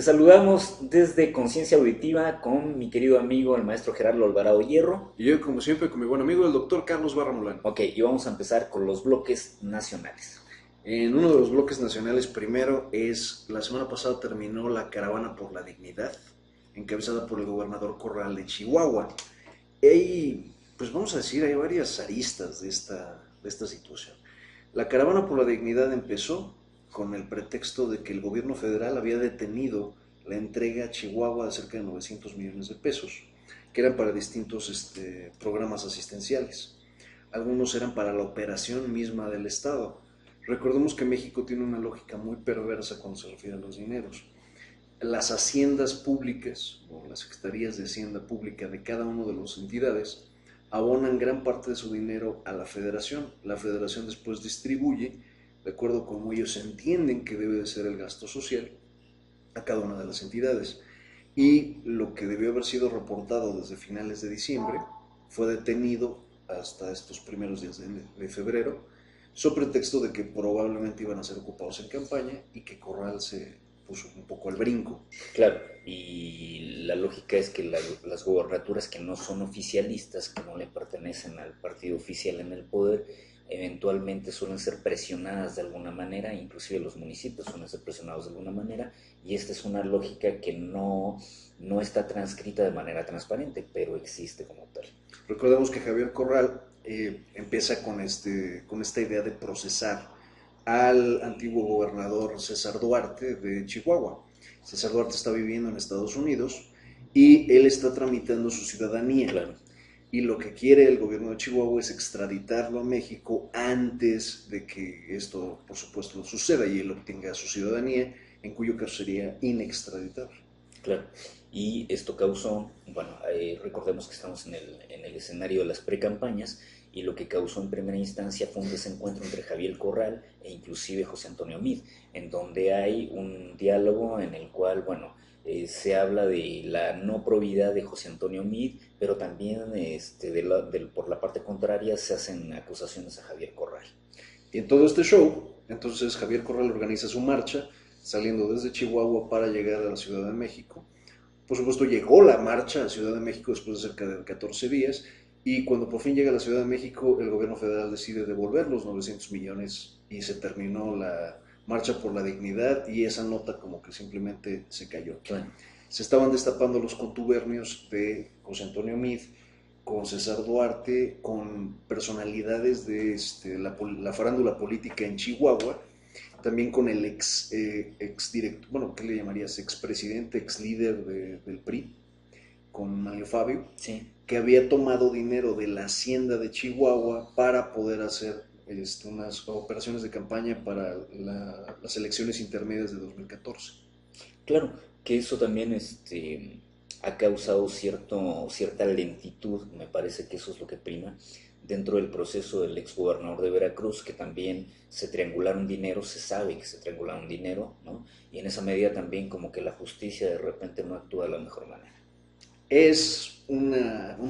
Te saludamos desde Conciencia Auditiva con mi querido amigo el maestro Gerardo Alvarado Hierro. Y yo, como siempre, con mi buen amigo, el doctor Carlos Barra Mulán. Ok, y vamos a empezar con los bloques nacionales. En uno de los bloques nacionales, primero es, la semana pasada terminó la Caravana por la Dignidad, encabezada por el gobernador Corral de Chihuahua. Y pues vamos a decir, hay varias aristas de esta situación. La Caravana por la Dignidad empezó con el pretexto de que el gobierno federal había detenido la entrega a Chihuahua de cerca de 900 millones de pesos, que eran para distintos programas asistenciales. Algunos eran para la operación misma del Estado. Recordemos que México tiene una lógica muy perversa cuando se refiere a los dineros. Las haciendas públicas o las secretarías de hacienda pública de cada una de las entidades abonan gran parte de su dinero a la federación. La federación después distribuye, de acuerdo con cómo ellos entienden que debe de ser el gasto social, a cada una de las entidades. Y lo que debió haber sido reportado desde finales de diciembre fue detenido hasta estos primeros días de febrero, sobre pretexto de que probablemente iban a ser ocupados en campaña y que Corral se puso un poco al brinco. Claro, y la lógica es que las gobernaturas que no son oficialistas, que no le pertenecen al partido oficial en el poder, eventualmente suelen ser presionadas de alguna manera, inclusive los municipios suelen ser presionados de alguna manera, y esta es una lógica que no está transcrita de manera transparente, pero existe como tal. Recordemos que Javier Corral empieza con esta idea de procesar al antiguo gobernador César Duarte de Chihuahua. César Duarte está viviendo en Estados Unidos y él está tramitando su ciudadanía. Claro. Y lo que quiere el gobierno de Chihuahua es extraditarlo a México antes de que esto, por supuesto, suceda y él obtenga su ciudadanía, en cuyo caso sería inextraditable. Claro, y esto causó, bueno, recordemos que estamos en el escenario de las precampañas y lo que causó en primera instancia fue un desencuentro entre Javier Corral e inclusive José Antonio Meade, en donde hay un diálogo en el cual, bueno, se habla de la no probidad de José Antonio Meade, pero también por la parte contraria se hacen acusaciones a Javier Corral. Y en todo este show, entonces Javier Corral organiza su marcha, saliendo desde Chihuahua para llegar a la Ciudad de México. Por supuesto, llegó la marcha a Ciudad de México después de cerca de 14 días, y cuando por fin llega a la Ciudad de México, el gobierno federal decide devolver los 900 millones y se terminó la marcha por la dignidad y esa nota como que simplemente se cayó. Bueno, Se estaban destapando los contubernios de José Antonio Meade con César Duarte, con personalidades de la farándula política en Chihuahua, también con el ex director, bueno, ¿qué le llamarías? Expresidente, ex líder del PRI, con Mario Fabio, sí. que había tomado dinero de la hacienda de Chihuahua para poder hacer unas operaciones de campaña para las elecciones intermedias de 2014. Claro, que eso también ha causado cierta lentitud, me parece que eso es lo que prima, dentro del proceso del exgobernador de Veracruz, que también se triangularon dinero, se sabe que se triangularon dinero, ¿no? Y en esa medida también como que la justicia de repente no actúa de la mejor manera. Es un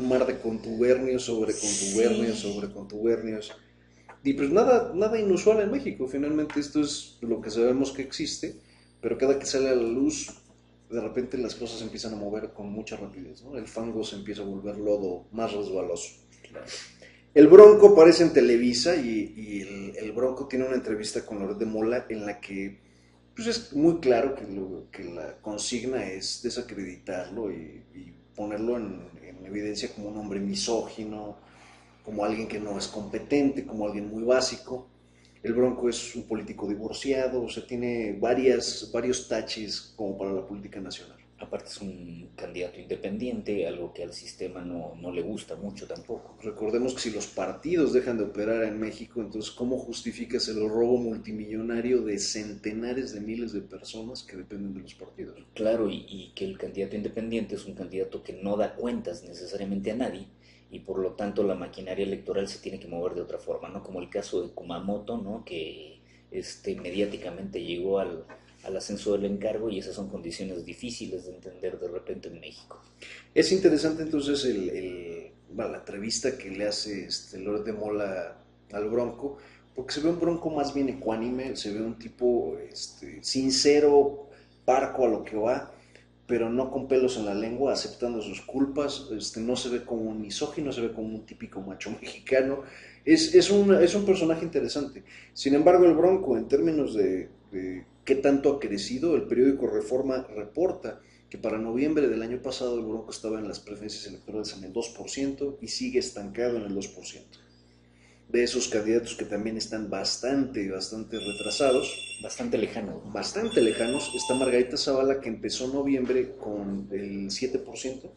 mar de contubernios sobre contubernios Sí, sobre contubernios. Y pues nada inusual en México, finalmente esto es lo que sabemos que existe, pero cada que sale a la luz, de repente las cosas se empiezan a mover con mucha rapidez, ¿no? El fango se empieza a volver lodo más resbaloso. claro. El Bronco aparece en Televisa y el Bronco tiene una entrevista con Loret de Mola en la que pues es muy claro que la consigna es desacreditarlo y ponerlo en evidencia como un hombre misógino, como alguien que no es competente, como alguien muy básico. El Bronco es un político divorciado, o sea, tiene varios taches como para la política nacional. Aparte es un candidato independiente, algo que al sistema no le gusta mucho tampoco. Recordemos que si los partidos dejan de operar en México, entonces ¿cómo justificas el robo multimillonario de centenares de miles de personas que dependen de los partidos? Claro, y que el candidato independiente es un candidato que no da cuentas necesariamente a nadie y por lo tanto la maquinaria electoral se tiene que mover de otra forma, ¿no? Como el caso de Kumamoto, ¿no? Que mediáticamente llegó al ascenso del encargo y esas son condiciones difíciles de entender de repente en México. Es interesante entonces la entrevista que le hace Loret de Mola al Bronco, porque se ve un Bronco más bien ecuánime, se ve un tipo sincero, parco a lo que va, pero no con pelos en la lengua, aceptando sus culpas. No se ve como un misógino, se ve como un típico macho mexicano. Es un personaje interesante. Sin embargo, el Bronco, en términos de qué tanto ha crecido, el periódico Reforma reporta que para noviembre del año pasado el Bronco estaba en las preferencias electorales en el 2% y sigue estancado en el 2%. De esos candidatos que también están bastante retrasados, bastante lejanos, está Margarita Zavala, que empezó noviembre con el 7%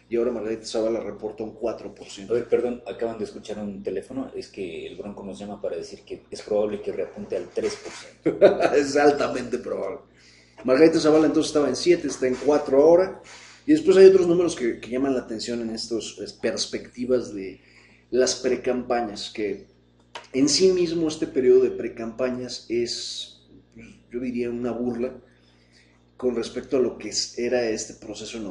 y ahora Margarita Zavala reporta un A 4%. ver, perdón, acaban de escuchar un teléfono, es que el Bronco nos llama para decir que es probable que reapunte al 3%. Es altamente probable. Margarita Zavala entonces estaba en 7, está en 4 ahora. Y después hay otros números que llaman la atención en estas perspectivas de las precampañas, que en sí mismo este periodo de precampañas es, yo diría, una burla con respecto a lo que era este proceso en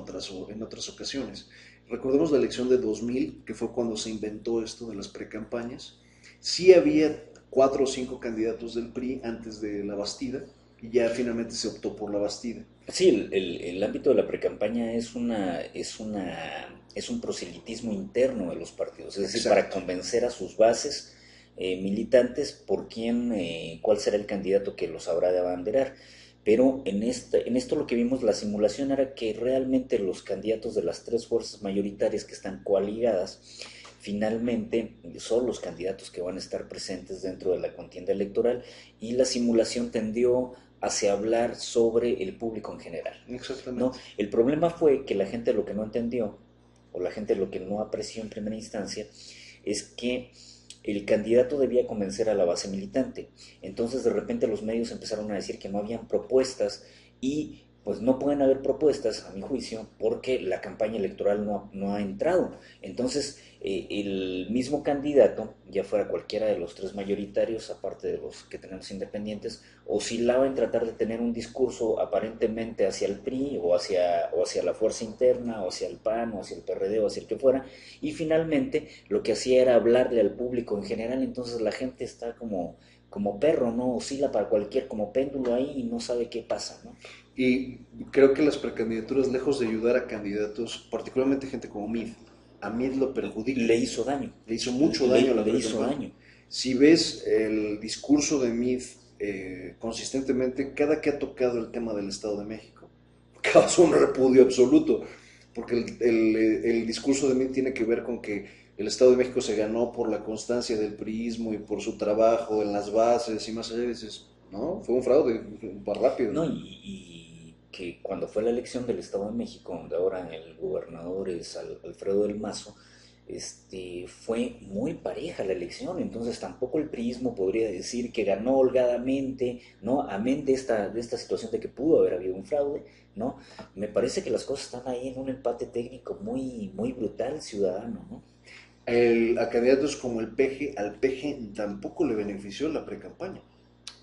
otras ocasiones. Recordemos la elección de 2000, que fue cuando se inventó esto de las precampañas. Sí había 4 o 5 candidatos del PRI antes de la Bastida, y ya finalmente se optó por la Bastida. Sí, el ámbito de la precampaña es un proselitismo interno de los partidos, es decir, Exacto. para convencer a sus bases militantes por cuál será el candidato que los habrá de abanderar. Pero en esto lo que vimos, la simulación era que realmente los candidatos de las tres fuerzas mayoritarias que están coaligadas, finalmente son los candidatos que van a estar presentes dentro de la contienda electoral, y la simulación tendió hacia hablar sobre el público en general, Exactamente. ¿no? El problema fue que la gente lo que no entendió, o la gente lo que no apreció en primera instancia, es que el candidato debía convencer a la base militante. Entonces de repente los medios empezaron a decir que no habían propuestas, y pues no pueden haber propuestas, a mi juicio, porque la campaña electoral no ha entrado. Entonces el mismo candidato, ya fuera cualquiera de los tres mayoritarios, aparte de los que tenemos independientes, oscilaba en tratar de tener un discurso aparentemente hacia el PRI o hacia la fuerza interna, o hacia el PAN, o hacia el PRD, o hacia el que fuera, y finalmente lo que hacía era hablarle al público en general. Entonces la gente está como perro, ¿no? Oscila para cualquier, como péndulo ahí, y no sabe qué pasa, ¿no? Y creo que las precandidaturas, lejos de ayudar a candidatos, particularmente gente como Mid, a Mid lo perjudica. Le hizo daño. Le hizo mucho daño a la Le hizo precampaña. daño. Si ves el discurso de Mid consistentemente, cada que ha tocado el tema del Estado de México, causa un repudio absoluto, porque el discurso de Mid tiene que ver con que el Estado de México se ganó por la constancia del priismo y por su trabajo en las bases, y más allá dices, no, fue un fraude, más rápido. No, y que cuando fue la elección del Estado de México, donde ahora el gobernador es Alfredo del Mazo, fue muy pareja la elección. Entonces tampoco el priismo podría decir que ganó holgadamente, ¿no? Amén de esta situación de que pudo haber habido un fraude, ¿no? Me parece que las cosas están ahí en un empate técnico muy brutal, ciudadano, ¿no? A candidatos como el PG, al PG tampoco le benefició la precampaña,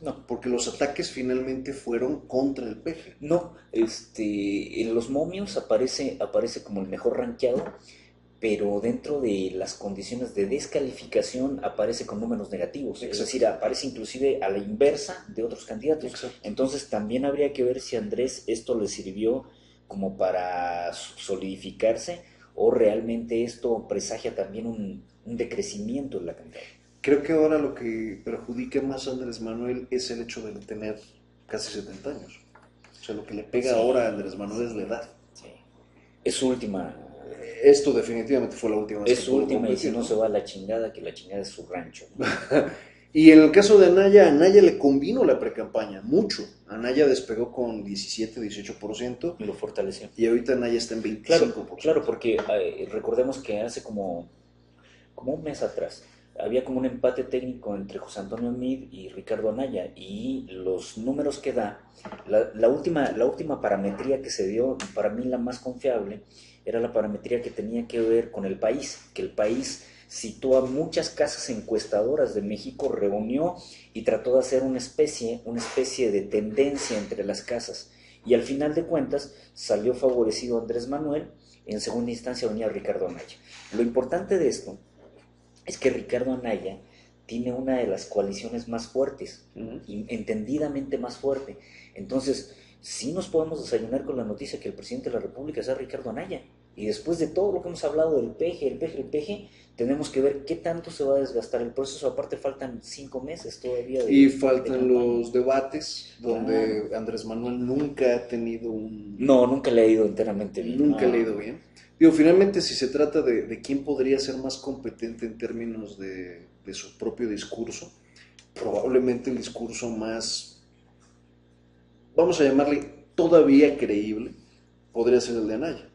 No, porque los ataques finalmente fueron contra el PG. no, en los momios aparece como el mejor rankeado, pero dentro de las condiciones de descalificación aparece con números negativos. Exacto. Es decir, aparece inclusive a la inversa de otros candidatos. Exacto. Entonces también habría que ver si a Andrés esto le sirvió como para solidificarse, o realmente esto presagia también un decrecimiento en la campaña. Creo que ahora lo que perjudica más a Andrés Manuel es el hecho de tener casi 70 años. O sea, lo que le pega Sí. ahora a Andrés Manuel es la edad. Sí. Es su última. Esto definitivamente fue la última vez Es que su pudo última, y si competir, no ¿no? se va a la chingada, que la chingada es su rancho. Y en el caso de Anaya, Anaya le convino la precampaña, mucho. Anaya despegó con 17, 18%, Lo fortaleció. y ahorita Anaya está en 25%. Claro, porque recordemos que hace como un mes atrás había como un empate técnico entre José Antonio Meade y Ricardo Anaya, y los números que da, la última parametría que se dio, para mí la más confiable, era la parametría que tenía que ver con el país, que el país citó a muchas casas encuestadoras de México, reunió y trató de hacer una especie de tendencia entre las casas, y al final de cuentas salió favorecido Andrés Manuel. En segunda instancia venía Ricardo Anaya. Lo importante de esto es que Ricardo Anaya tiene una de las coaliciones más fuertes, entendidamente más fuerte. Entonces, sí nos podemos desayunar con la noticia que el presidente de la República sea Ricardo Anaya. Y después de todo lo que hemos hablado del peje, el peje, tenemos que ver qué tanto se va a desgastar el proceso. Aparte faltan 5 meses todavía Y de faltan campaña. los debates, Claro. donde Andrés Manuel nunca ha tenido un... No, nunca le ha ido enteramente bien. Nunca le ha No, ido bien. Digo, finalmente, si se trata de quién podría ser más competente en términos de su propio discurso, probablemente el discurso más, vamos a llamarle, todavía creíble, podría ser el de Anaya.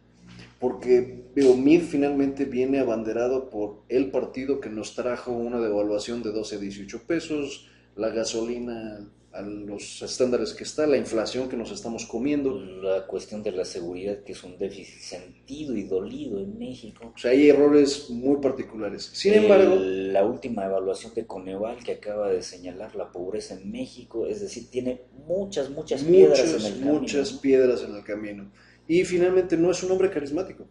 Porque digo, Mid finalmente viene abanderado por el partido que nos trajo una devaluación de 12 a 18 pesos, la gasolina a los estándares que está, la inflación que nos estamos comiendo. la cuestión de la seguridad, que es un déficit sentido y dolido en México. O sea, hay errores muy particulares. Sin embargo, La última evaluación de Coneval que acaba de señalar la pobreza en México, es decir, tiene muchas, muchas piedras en el camino, muchas ¿no? piedras en el camino. Y finalmente no es un hombre carismático,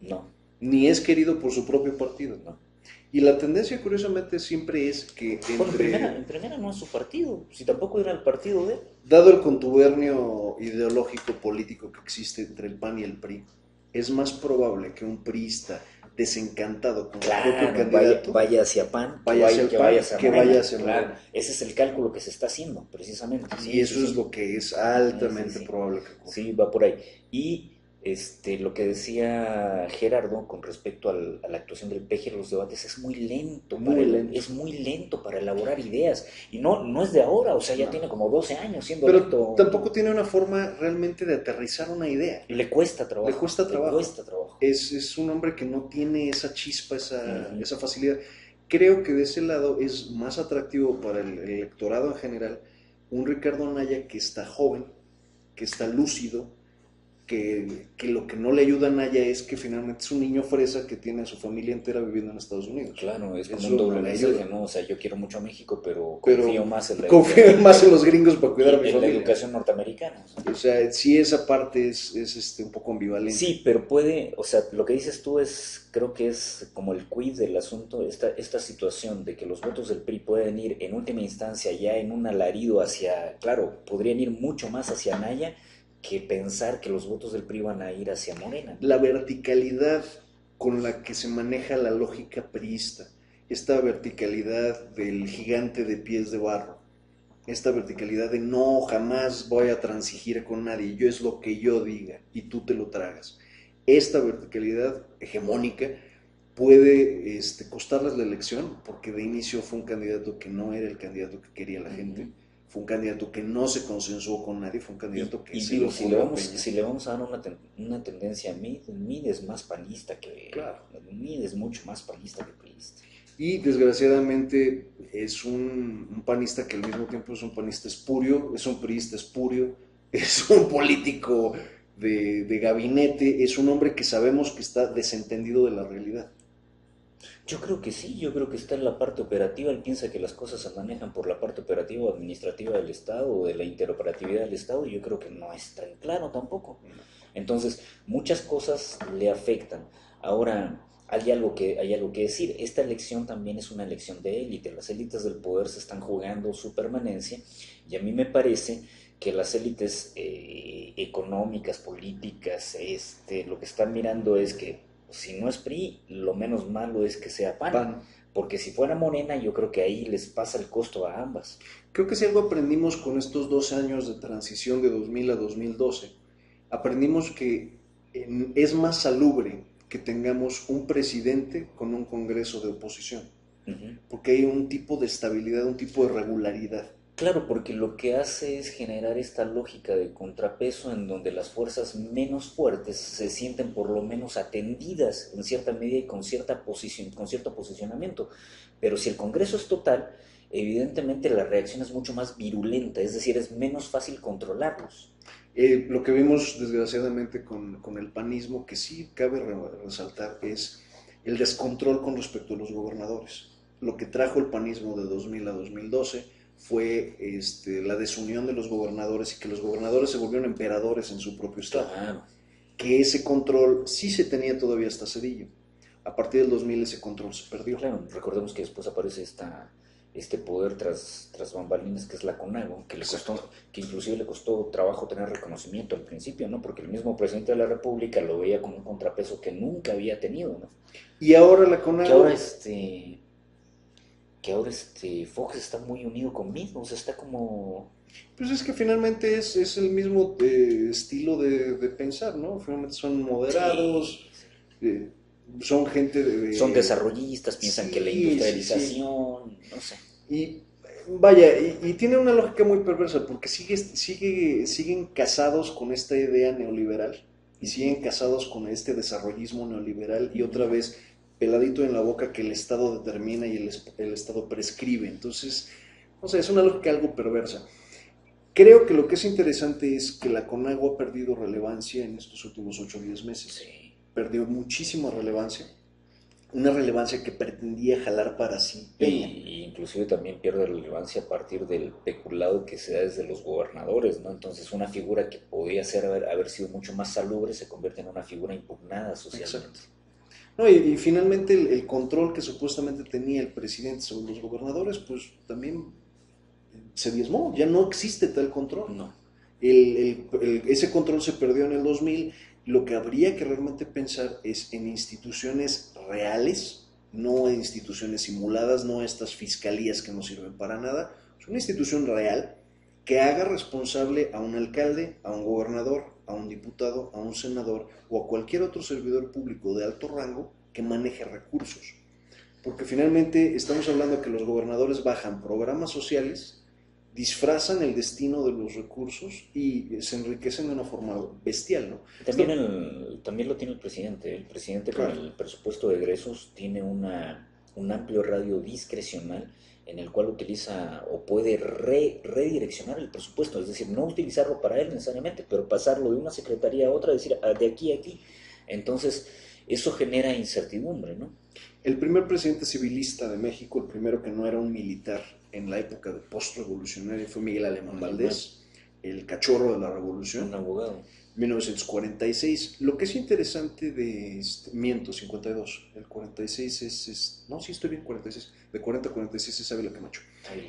No, ni es querido por su propio partido. no. Y la tendencia, curiosamente, siempre es que Bueno, entre, en primera no es su partido, si tampoco era el partido de él. dado el contubernio ideológico político que existe entre el PAN y el PRI, es más probable que un priista desencantado con su propio Claro, candidato vaya hacia PAN, vaya hacia el que PAN, vaya hacia que Morena. vaya hacia Claro, Morena. ese es el cálculo que se está haciendo, precisamente. Y Sí, eso sí, es sí. lo que es altamente Sí, sí, sí. probable que ocurra. Sí, va por ahí. Y lo que decía Gerardo con respecto a la actuación del PG en los debates es muy lento Muy lento. es muy lento para elaborar ideas. Y no es de ahora, o sea, ya No. tiene como 12 años siendo Pero lento. tampoco tiene una forma realmente de aterrizar una idea. Le cuesta trabajo. Le cuesta trabajo. Le cuesta trabajo. Es un hombre que no tiene esa chispa, Ujú. esa facilidad. Creo que de ese lado es más atractivo para el electorado en general un Ricardo Anaya que está joven, que está lúcido, que lo que no le ayuda a Naya es que finalmente es un niño fresa que tiene a su familia entera viviendo en Estados Unidos. Claro, es como Eso un doble no le mensaje, ayuda. ¿no? O sea, yo quiero mucho a México, pero Pero confío más en confío más en los gringos para cuidar a mi en la familia. educación norteamericana. O sea. O sea, sí, esa parte es un poco ambivalente. Sí, pero puede, o sea, lo que dices tú es, creo que es como el quid del asunto, esta situación de que los votos del PRI pueden ir en última instancia ya en un alarido hacia, claro, podrían ir mucho más hacia Anaya que pensar que los votos del PRI van a ir hacia Morena. La verticalidad con la que se maneja la lógica priista, esta verticalidad del gigante de pies de barro, esta verticalidad de no, jamás voy a transigir con nadie, yo es lo que yo diga y tú te lo tragas. Esta verticalidad hegemónica puede costarles la elección, porque de inicio fue un candidato que no era el candidato que quería la gente, fue un candidato que no se consensuó con nadie, fue un candidato que se digo, lo pone a Peña. si le vamos a dar una tendencia a Mid es más panista Claro. Mid es mucho más panista que priista. Y desgraciadamente es un panista que al mismo tiempo es un panista espurio, es un priista espurio, es un político de gabinete, es un hombre que sabemos que está desentendido de la realidad. Yo creo que sí, yo creo que está en la parte operativa, él piensa que las cosas se manejan por la parte operativa o administrativa del Estado o de la interoperatividad del Estado, y yo creo que no es tan claro tampoco. Entonces, muchas cosas le afectan. Ahora, hay algo que decir, esta elección también es una elección de élite, las élites del poder se están jugando su permanencia, y a mí me parece que las élites económicas, políticas, lo que están mirando es que si no es PRI, lo menos malo es que sea PAN. Porque si fuera Morena, yo creo que ahí les pasa el costo a ambas. Creo que si algo aprendimos con estos 12 años de transición de 2000 a 2012, aprendimos que es más salubre que tengamos un presidente con un congreso de oposición, porque hay un tipo de estabilidad, un tipo de regularidad. Claro, porque lo que hace es generar esta lógica de contrapeso en donde las fuerzas menos fuertes se sienten por lo menos atendidas en cierta medida y con cierta posición, con cierto posicionamiento. Pero si el Congreso es total, evidentemente la reacción es mucho más virulenta, es decir, es menos fácil controlarlos. Lo que vimos desgraciadamente con el panismo, que sí cabe resaltar, es el descontrol con respecto a los gobernadores. Lo que trajo el panismo de 2000 a 2012 fue la desunión de los gobernadores y que los gobernadores se volvieron emperadores en su propio estado. Claro. Que ese control sí se tenía todavía hasta Cedillo. A partir del 2000 ese control se perdió. Claro, recordemos que después aparece este poder tras bambalinas que es la CONAGO, que inclusive le costó trabajo tener reconocimiento al principio, ¿no? Porque el mismo presidente de la República lo veía como un contrapeso que nunca había tenido, ¿no? Y ahora la Que CONAGO... ahora Fox está muy unido conmigo, o sea, está como... Pues es que finalmente es el mismo estilo de pensar, ¿no? Finalmente son moderados, Sí, sí. eh, son gente Son desarrollistas, piensan que la Sí, sí, sí. industrialización, no sé. Y vaya, y tiene una lógica muy perversa porque siguen casados con esta idea neoliberal y siguen Ujú, casados con este desarrollismo neoliberal y otra ujú. vez peladito en la boca que el Estado determina y el Estado prescribe. Entonces, no sé, es una lógica algo perversa. Creo que lo que es interesante es que la CONAGUA ha perdido relevancia en estos últimos 8 o 10 meses. Sí. Perdió muchísima relevancia, una relevancia que pretendía jalar para sí Peña. Y inclusive también pierde relevancia a partir del peculado que se da desde los gobernadores, ¿no? Entonces una figura que podía haber sido mucho más salubre se convierte en una figura impugnada socialmente. Exacto. No, y finalmente el control que supuestamente tenía el presidente sobre los gobernadores, pues también se diezmó, ya no existe tal control. No. Ese control se perdió en el 2000. Lo que habría que realmente pensar es en instituciones reales, no en instituciones simuladas, no estas fiscalías que no sirven para nada. Es una institución real que haga responsable a un alcalde, a un gobernador, a un diputado, a un senador o a cualquier otro servidor público de alto rango que maneje recursos. Porque finalmente estamos hablando de que los gobernadores bajan programas sociales, disfrazan el destino de los recursos y se enriquecen de una forma bestial, ¿no? También, también lo tiene el presidente. El presidente con Claro. el presupuesto de egresos tiene un amplio radio discrecional en el cual utiliza o puede redireccionar el presupuesto, es decir, no utilizarlo para él necesariamente, pero pasarlo de una secretaría a otra, decir, de aquí a aquí. Entonces, eso genera incertidumbre, ¿no? El primer presidente civilista de México, el primero que no era un militar en la época de post-revolucionaria, fue Miguel Alemán Un alemán, Valdés, el cachorro de la un revolución, abogado. 1946. Lo que es interesante miento, 52. El 46 no, sí estoy bien, 46. De 40 a 46 es Ávila Camacho.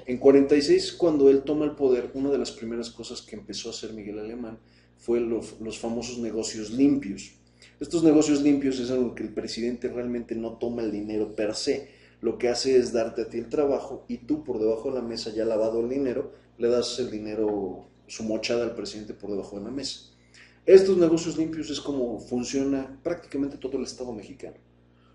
En 46, cuando él toma el poder, una de las primeras cosas que empezó a hacer Miguel Alemán fue los famosos negocios limpios. Estos negocios limpios es algo que el presidente realmente no toma el dinero per se. Lo que hace es darte a ti el trabajo y tú por debajo de la mesa, ya lavado el dinero, le das el dinero, su mochada al presidente por debajo de la mesa. Estos negocios limpios es como funciona prácticamente todo el Estado mexicano.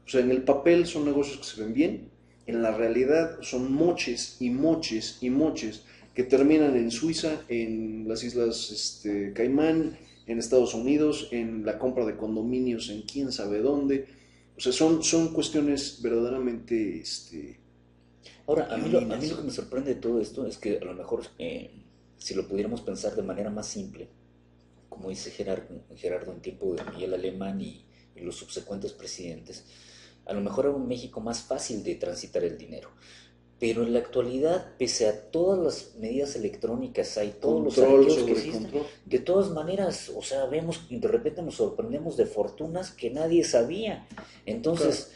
O sea, en el papel son negocios que se ven bien, en la realidad son moches y moches y moches que terminan en Suiza, en las Islas Caimán, en Estados Unidos, en la compra de condominios en quién sabe dónde. O sea, son cuestiones verdaderamente Ahora, a mí lo que leoninas. me sorprende de todo esto es que a lo mejor, si lo pudiéramos pensar de manera más simple, como dice Gerardo en tiempo de Miguel Alemán y los subsecuentes presidentes, a lo mejor era un México más fácil de transitar el dinero. Pero en la actualidad, pese a todas las medidas electrónicas, hay todos los Control arqueos que sobre existen, control. de todas maneras, o sea, vemos, de repente nos sorprendemos de fortunas que nadie sabía. Claro. Entonces,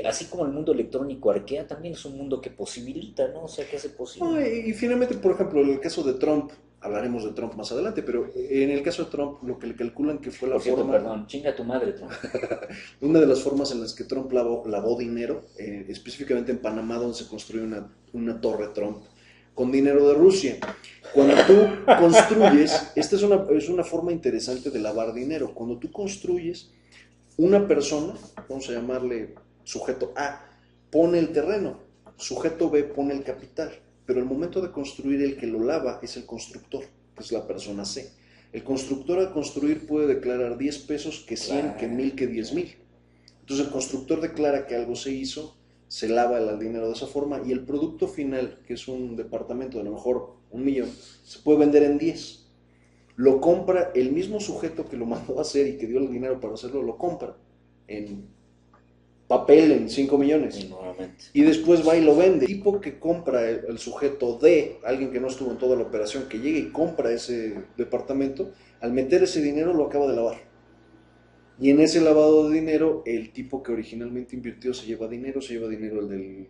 así como el mundo electrónico arquea, también es un mundo que posibilita, ¿no? O sea, que hace posible. No, y finalmente, por ejemplo, en el caso de Trump, hablaremos de Trump más adelante, pero en el caso de Trump, lo que le calculan que fue la Por cierto, forma, perdón, chinga tu madre, Trump. una de las formas en las que Trump lavó dinero, específicamente en Panamá, donde se construyó una torre Trump, con dinero de Rusia. Cuando tú construyes, esta es una forma interesante de lavar dinero. Cuando tú construyes, una persona, vamos a llamarle sujeto A, pone el terreno, sujeto B pone el capital, pero el momento de construir el que lo lava es el constructor, que es la persona C. El constructor al construir puede declarar 10 pesos, que 100, que Claro, 1000, que 10,000. claro. Entonces el constructor declara que algo se hizo, se lava el dinero de esa forma y el producto final, que es un departamento de a lo mejor 1,000,000, se puede vender en 10. Lo compra el mismo sujeto que lo mandó a hacer y que dio el dinero para hacerlo, lo compra en papel en 5 Y millones. nuevamente. Y después va y lo vende. El tipo que compra el sujeto de alguien que no estuvo en toda la operación, que llega y compra ese departamento, al meter ese dinero lo acaba de lavar. Y en ese lavado de dinero, el tipo que originalmente invirtió se lleva dinero el del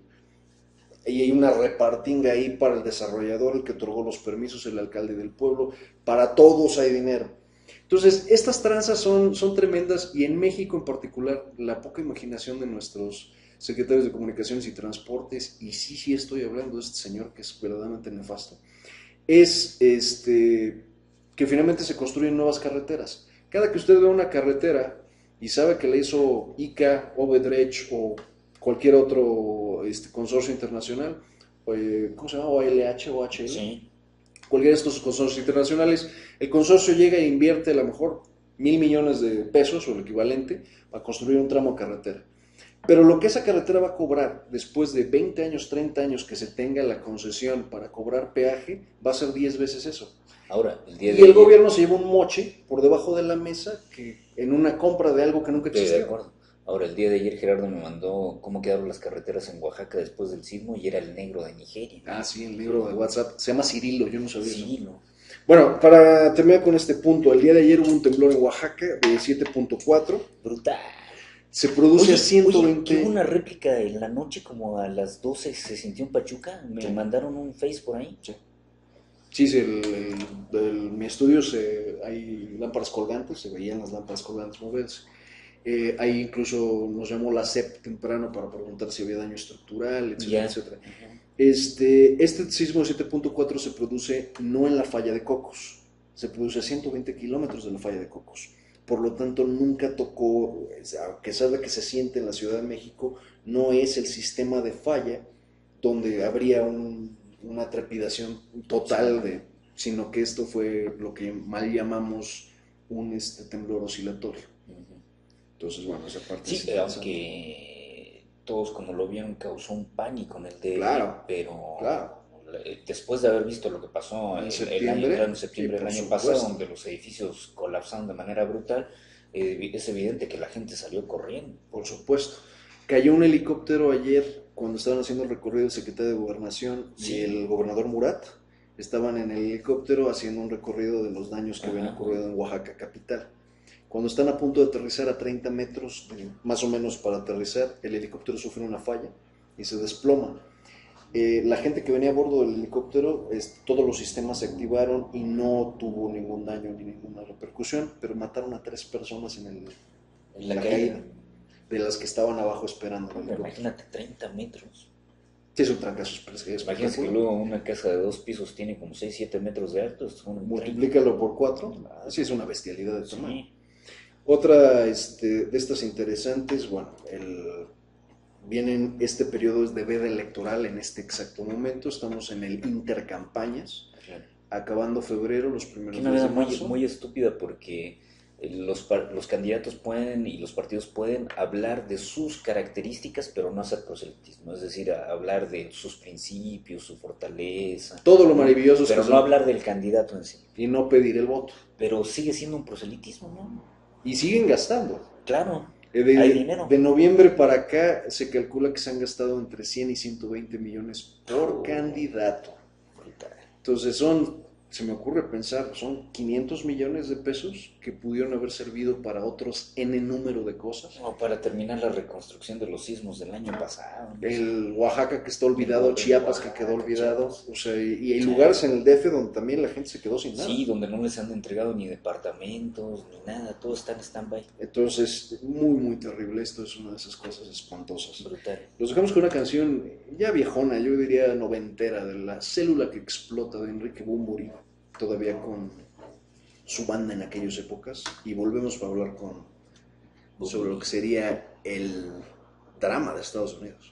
y hay una repartinga ahí para el desarrollador, el que otorgó los permisos, el alcalde del pueblo, para todos hay dinero. Entonces, estas tranzas son tremendas y en México en particular, la poca imaginación de nuestros secretarios de Comunicaciones y Transportes, y sí estoy hablando de este señor que es verdaderamente nefasto, es que finalmente se construyen nuevas carreteras. Cada que usted ve una carretera y sabe que la hizo ICA, Obedrech o cualquier otro consorcio internacional, ¿cómo se llama? OLH o HL. Sí. Cualquiera de estos consorcios internacionales, el consorcio llega e invierte a lo mejor 1,000 millones de pesos o el equivalente para construir un tramo de carretera. Pero lo que esa carretera va a cobrar después de 20 años, 30 años que se tenga la concesión para cobrar peaje, va a ser 10 veces eso. Ahora, el día de Y el ayer, gobierno se lleva un moche por debajo de la mesa que en una compra de algo que nunca estoy de existió. acuerdo. Ahora, el día de ayer Gerardo me mandó cómo quedaron las carreteras en Oaxaca después del sismo y era el negro de Nigeria. Ah, sí, el libro de WhatsApp. Se llama Cirilo, yo no sabía eso. Sí, no. Bueno, para terminar con este punto, el día de ayer hubo un temblor en Oaxaca de 7.4. Brutal. Se produce a Oye, 120. que hubo una réplica en la noche como a las 12 se sintió en Pachuca. Me mandaron un face por ahí. Sí, mi estudio hay lámparas colgantes, se veían las lámparas colgantes moverse. Ahí incluso nos llamó la SEP temprano para preguntar si había daño estructural, etcétera, etcétera. Este sismo de 7.4 se produce no en la falla de Cocos, se produce a 120 kilómetros de la falla de Cocos. Por lo tanto, nunca tocó, a pesar de que se siente en la Ciudad de México, no es el sistema de falla donde habría una trepidación total, sino que esto fue lo que mal llamamos un temblor oscilatorio. Entonces, bueno, esa parte sí, aunque todos como lo vieron causó un pánico en el DF, claro, pero claro. Después de haber visto lo que pasó en del septiembre año pasado, donde los edificios colapsaron de manera brutal, es evidente que la gente salió corriendo. Por supuesto. Cayó un helicóptero ayer cuando estaban haciendo el recorrido el secretario de Gobernación y el gobernador Murat. Estaban en el helicóptero haciendo un recorrido de los daños que habían ocurrido en Oaxaca capital. Cuando están a punto de aterrizar a 30 metros, más o menos para aterrizar, el helicóptero sufre una falla y se desploma. La gente que venía a bordo del helicóptero, todos los sistemas se activaron y no tuvo ningún daño ni ninguna repercusión, pero mataron a 3 personas en la caída, de las que estaban abajo esperando. Imagínate 30 metros. Sí, es un trancazo. Imagínate que luego una casa de 2 pisos tiene como 6, 7 metros de alto. Multiplícalo por 4. Sí, es una bestialidad de tamaño. Otra de estas interesantes, bueno, vienen este periodo de veda electoral en este exacto momento, estamos en el intercampañas, acabando febrero, los primeros días de marzo. Muy estúpida porque los candidatos pueden y los partidos pueden hablar de sus características, pero no hacer proselitismo, es decir, hablar de sus principios, su fortaleza. Todo lo maravilloso. Pero no hablar del candidato en sí. Y no pedir el voto. Pero sigue siendo un proselitismo, ¿no? Y siguen gastando. Claro, hay dinero. De noviembre para acá se calcula que se han gastado entre 100 y 120 millones por candidato. Entonces se me ocurre pensar, son 500 millones de pesos que pudieron haber servido para otros N número de cosas. O para terminar la reconstrucción de los sismos del año pasado. El Oaxaca que está olvidado, Chiapas que quedó olvidado, o sea, y hay lugares en el DF donde también la gente se quedó sin nada. Sí, donde no les han entregado ni departamentos, ni nada, todo está en stand-by. Entonces, muy, muy terrible, esto es una de esas cosas espantosas. Brutal. Los dejamos con una canción ya viejona, yo diría noventera, de La Célula que Explota, de Enrique Bunbury, todavía con su banda en aquellas épocas, y volvemos para hablar sobre lo que sería el drama de Estados Unidos.